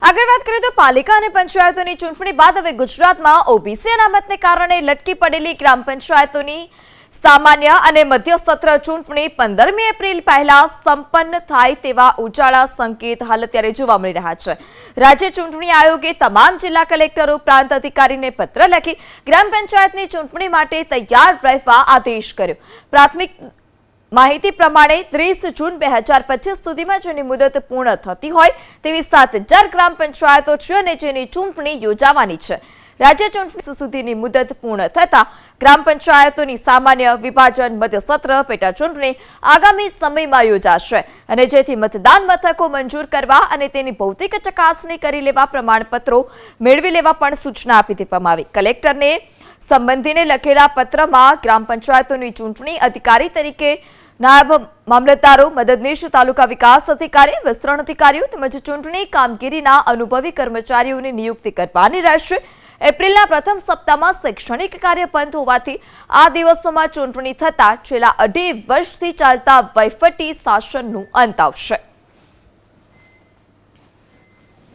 આગળ વાત કરીએ તો પાલિકા અને પંચાયતોની ચૂંટણી બાદ હવે ગુજરાતમાં ઓબીસી અનામતને કારણે લટકી પડેલી ગ્રામ પંચાયતોની સામાન્ય અને મધ્ય સત્ર ચૂંટણી 15મી એપ્રિલ પહેલા સંપન્ન થાય તેવા ઉજાળા સંકેત હાલ અત્યારે જોવા મળી રહ્યા છે। રાજ્ય ચૂંટણી આયોગે તમામ જિલ્લા કલેક્ટરો પ્રાંત અધિકારીને પત્ર લખી ગ્રામ પંચાયતની ચૂંટણી માટે તૈયાર રહેવા આદેશ કર્યો। પ્રાથમિક માહિતી પ્રમાણે 30 જૂન 2025 સુધીમાં જેની મુદત પૂર્ણ થતી હોય તેવી 7000 ગ્રામ પંચાયતો છે અને જેની ચૂંટણી યોજાવાની છે। રાજ્ય ચૂંટણી સુધીની મુદત પૂર્ણ થતા ગ્રામ પંચાયતોની સામાન્ય વિભાજન મધ્ય સત્ર પેટા ચૂંટણી આગામી સમયમાં યોજાશે અને જેથી મતદાન મથકો મંજૂર કરવા અને તેની ભૌતિક ચકાસણી કરી લેવા પ્રમાણપત્રો મેળવી લેવા પણ સૂચના આપી દેવામાં આવી। કલેક્ટરને સંબંધીને લખેલા પત્રમાં ગ્રામ પંચાયતોની ચૂંટણી અધિકારી તરીકે નાયબ મામલતદારો, મદદનીશ તાલુકા વિકાસ અધિકારી, વિસ્તરણ અધિકારીઓ તેમજ ચૂંટણી કામગીરીના અનુભવી કર્મચારીઓની નિયુક્તિ કરવાની રહેશે। એપ્રિલના પ્રથમ સપ્તાહમાં શૈક્ષણિક કાર્ય બંધ હોવાથી આ દિવસોમાં ચૂંટણી થતા છેલ્લા 2.5 વર્ષથી ચાલતા વહીવટી શાસનનું અંત આવશે।